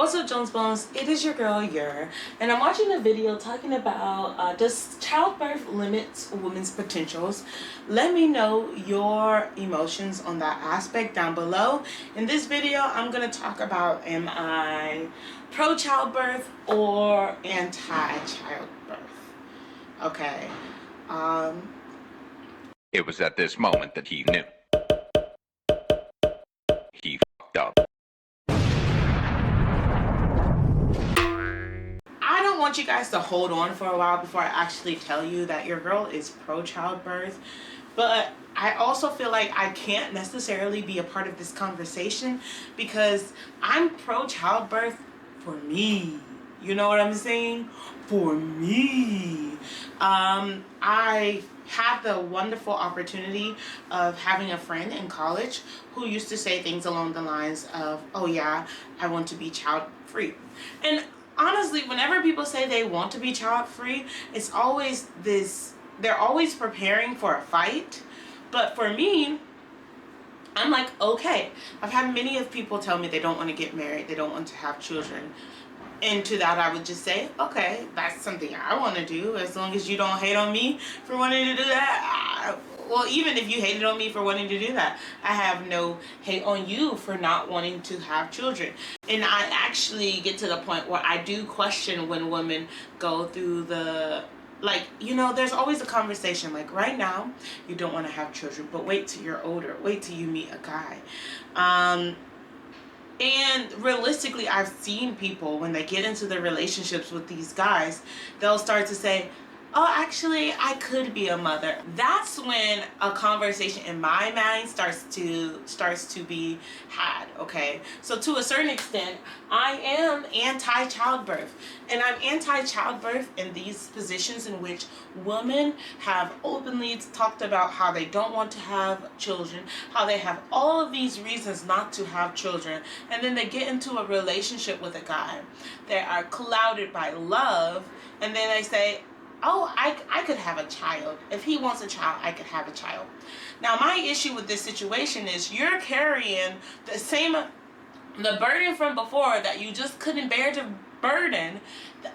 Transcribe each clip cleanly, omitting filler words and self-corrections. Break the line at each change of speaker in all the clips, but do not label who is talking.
What's up, Jones Bones? It is your girl, and I'm watching a video talking about does childbirth limit a woman's potentials? Let me know your emotions on that aspect down below. In this video, I'm going to talk about, am I pro-childbirth or anti-childbirth? Okay.
It was at this moment that he knew. He fucked up.
I don't want you guys to hold on for a while before I actually tell you that your girl is pro-childbirth, but I also feel like I can't necessarily be a part of this conversation because I'm pro-childbirth for me. You know what I'm saying? For me. I had the wonderful opportunity of having a friend in college who used to say things along the lines of, oh yeah, I want to be child free. And honestly, whenever people say they want to be child free, it's always this, they're always preparing for a fight. But for me, I'm like, okay. I've had many of people tell me they don't want to get married, they don't want to have children. And to that I would just say, okay, that's something I want to do, as long as you don't hate on me for wanting to do that. Well, even if you hated on me for wanting to do that, I have no hate on you for not wanting to have children. And I actually get to the point where I do question when women go through the, like, you know, there's always a conversation like, right now you don't want to have children, but wait till you're older, wait till you meet a guy. And realistically, I've seen people, when they get into their relationships with these guys, they'll start to say, oh, actually, I could be a mother. That's when a conversation in my mind starts to be had, okay? So to a certain extent, I am anti-childbirth. And I'm anti-childbirth in these positions in which women have openly talked about how they don't want to have children, how they have all of these reasons not to have children, and then they get into a relationship with a guy. They are clouded by love, and then they say, oh, I could have a child. If he wants a child, I could have a child. Now, my issue with this situation is you're carrying the burden from before that you just couldn't bear to burden.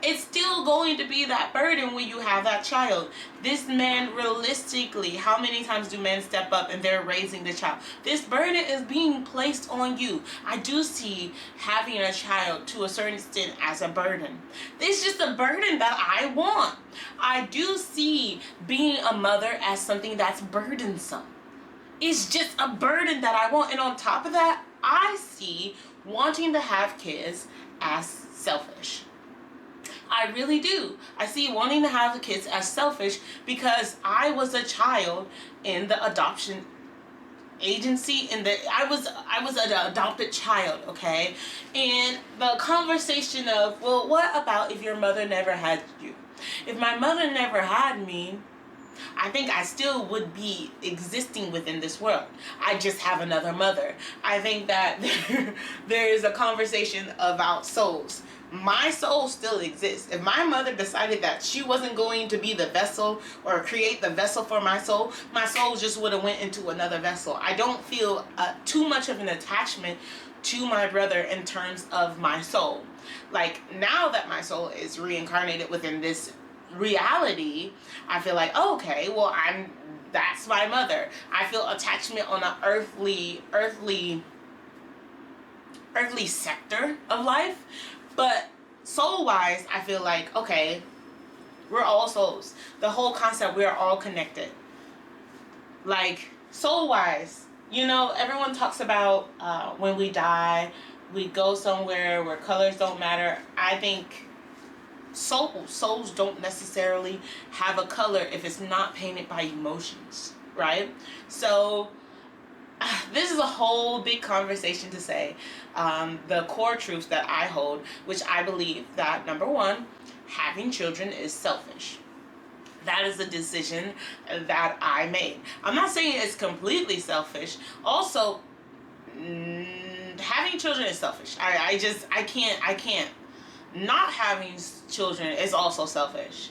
It's still going to be that burden when you have that child. This man, realistically, how many times do men step up and they're raising the child? This burden is being placed on you. I do see having a child to a certain extent as a burden. It's just a burden that I want. I do see being a mother as something that's burdensome. It's just a burden that I want. And on top of that, I see wanting to have kids as selfish. I really do. I see wanting to have the kids as selfish because I was a child in the adoption agency, and I was an adopted child, okay? And the conversation of, well, what about if your mother never had you? If my mother never had me, I think I still would be existing within this world. I just have another mother. I think that there is a conversation about souls. My soul still exists. If my mother decided that she wasn't going to be the vessel or create the vessel for my soul just would have went into another vessel. I don't feel too much of an attachment to my brother in terms of my soul. Like, now that my soul is reincarnated within this reality, I feel like, oh, okay, well, that's my mother. I feel attachment on an earthly sector of life, but soul-wise, I feel like, okay, we're all souls. The whole concept, we're all connected. Like, soul-wise, you know, everyone talks about when we die, we go somewhere where colors don't matter. I think souls don't necessarily have a color if it's not painted by emotions, right? So this is a whole big conversation to say the core truths that I hold, which I believe that, number one, having children is selfish. That is a decision that I made. I'm not saying it's completely selfish. Also, having children is selfish. I can't. Not having children is also selfish.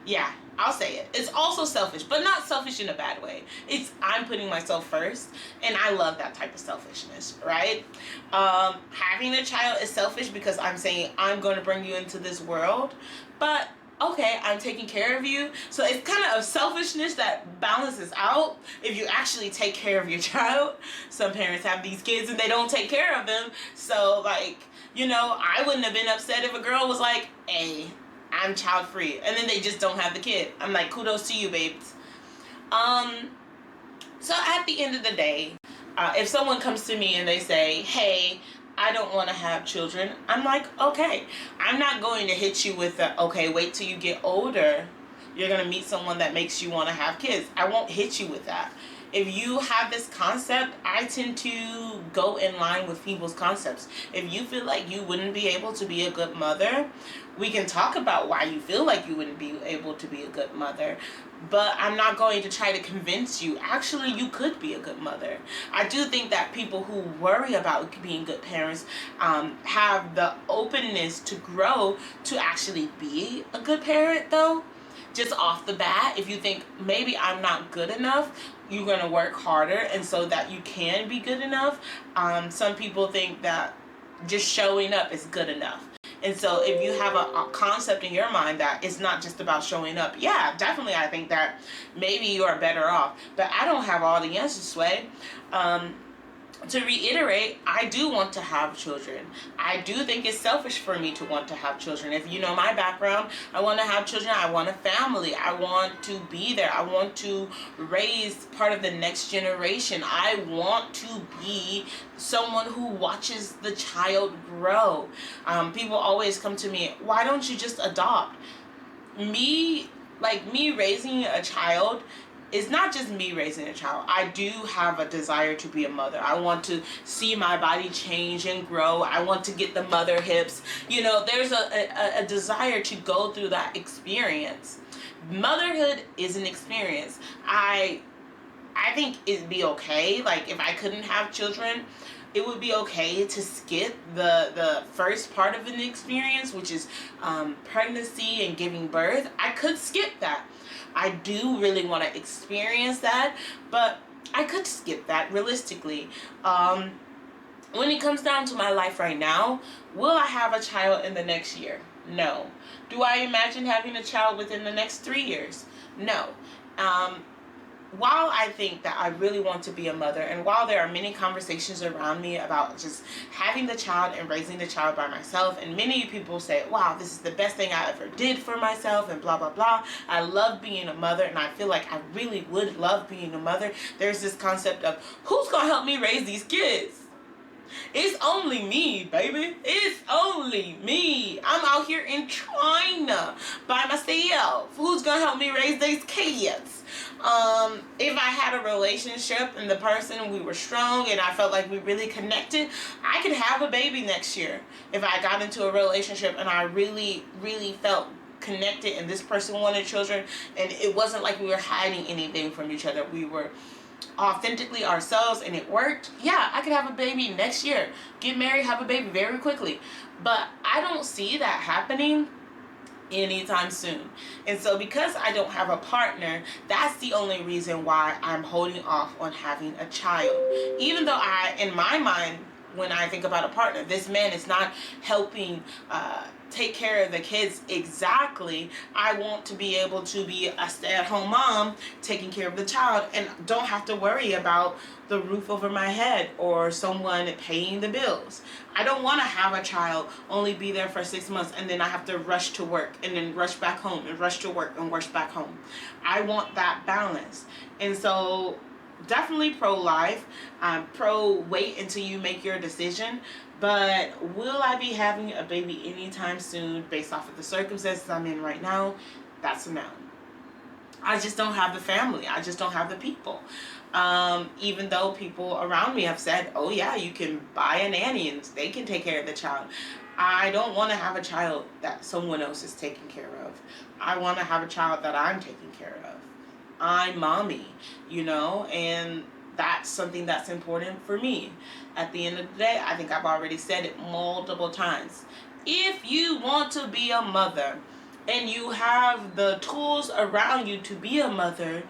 Yeah, I'll say it. It's also selfish, but not selfish in a bad way. It's I'm putting myself first, and I love that type of selfishness, right? Having a child is selfish because I'm saying I'm going to bring you into this world, but okay, I'm taking care of you. So it's kind of a selfishness that balances out if you actually take care of your child. Some parents have these kids and they don't take care of them. So like, you know, I wouldn't have been upset if a girl was like, hey, I'm child free, and then they just don't have the kid. I'm like, kudos to you, babes. So at the end of the day, if someone comes to me and they say, hey, I don't want to have children, I'm like, okay. I'm not going to hit you with the, okay, wait till you get older. You're going to meet someone that makes you want to have kids. I won't hit you with that. If you have this concept, I tend to go in line with people's concepts. If you feel like you wouldn't be able to be a good mother, we can talk about why you feel like you wouldn't be able to be a good mother. But I'm not going to try to convince you, actually, you could be a good mother. I do think that people who worry about being good parents have the openness to grow to actually be a good parent, though. Just off the bat, if you think maybe I'm not good enough, you're going to work harder, and so that you can be good enough. Some people think that just showing up is good enough. And so if you have a concept in your mind that it's not just about showing up, yeah, definitely I think that maybe you are better off. But I don't have all the answers, Sway. To reiterate, I do want to have children. I do think it's selfish for me to want to have children. If you know my background, I want to have children. I want a family. I want to be there. I want to raise part of the next generation. I want to be someone who watches the child grow. People always come to me, why don't you just adopt? Me raising a child, it's not just me raising a child. I do have a desire to be a mother. I want to see my body change and grow. I want to get the mother hips. You know, there's a desire to go through that experience. Motherhood is an experience. I think it'd be okay. Like, if I couldn't have children, it would be okay to skip the first part of an experience, which is pregnancy and giving birth. I could skip that. I do really want to experience that, but I could skip that realistically. When it comes down to my life right now, will I have a child in the next year? No. Do I imagine having a child within the next 3 years? No. While I think that I really want to be a mother, and while there are many conversations around me about just having the child and raising the child by myself, and many people say, wow, this is the best thing I ever did for myself, and blah, blah, blah. I love being a mother, and I feel like I really would love being a mother. There's this concept of, who's going to help me raise these kids? It's only me, baby. It's only me. I'm out here in China by myself. Who's going to help me raise these kids? If I had a relationship and the person, we were strong and I felt like we really connected, I could have a baby next year. If I got into a relationship and I really, really felt connected and this person wanted children and it wasn't like we were hiding anything from each other, we were authentically ourselves and it worked, yeah, I could have a baby next year, get married, have a baby very quickly. But I don't see that happening anytime soon. And so because I don't have a partner, that's the only reason why I'm holding off on having a child. Even though in my mind, when I think about a partner, this man is not helping take care of the kids exactly. I want to be able to be a stay-at-home mom taking care of the child and don't have to worry about the roof over my head or someone paying the bills. I don't want to have a child, only be there for 6 months, and then I have to rush to work and then rush back home and rush to work and rush back home. I want that balance. And so definitely pro-life, pro-wait until you make your decision. But will I be having a baby anytime soon based off of the circumstances I'm in right now? That's a no. I just don't have the family. I just don't have the people. Even though people around me have said, oh yeah, you can buy a nanny and they can take care of the child. I don't want to have a child that someone else is taking care of. I want to have a child that I'm taking care of. I'm mommy, you know, and that's something that's important for me. At the end of the day, I think I've already said it multiple times. If you want to be a mother, and you have the tools around you to be a mother,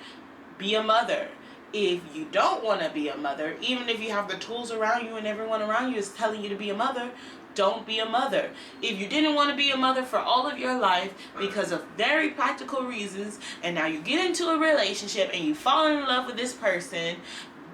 be a mother. If you don't want to be a mother, even if you have the tools around you and everyone around you is telling you to be a mother, don't be a mother. If you didn't want to be a mother for all of your life because of very practical reasons, and now you get into a relationship and you fall in love with this person,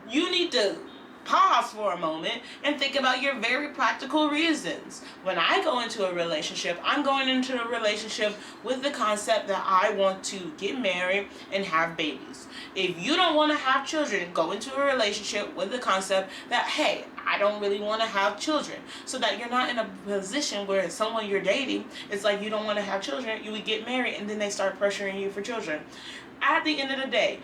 you need to pause for a moment and think about your very practical reasons. When I go into a relationship, I'm going into a relationship with the concept that I want to get married and have babies. If you don't want to have children, go into a relationship with the concept that, hey, I don't really want to have children, so that you're not in a position where someone you're dating, it's like you don't want to have children, you would get married and then they start pressuring you for children. At the end of the day,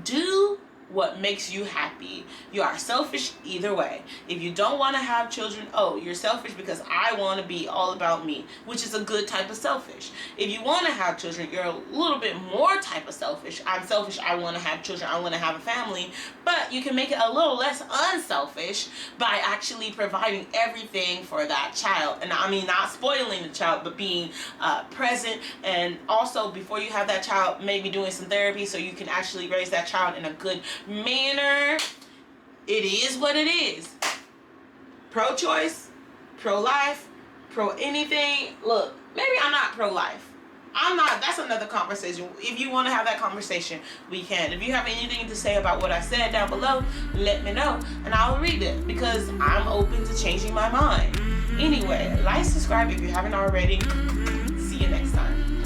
do what makes you happy. You are selfish either way. If you don't want to have children, oh, you're selfish because I want to be all about me, which is a good type of selfish. If you want to have children, you're a little bit more type of selfish. I'm selfish, I want to have children, I want to have a family, but you can make it a little less unselfish by actually providing everything for that child. And I mean, not spoiling the child, but being present, and also before you have that child, maybe doing some therapy so you can actually raise that child in a good manner. It is what it is. Pro-choice, pro-life, pro-anything. Look, maybe I'm not pro-life. I'm not. That's another conversation. If you want to have that conversation, we can. If you have anything to say about what I said down below, let me know and I'll read it, because I'm open to changing my mind. Anyway, like, subscribe if you haven't already. See you next time.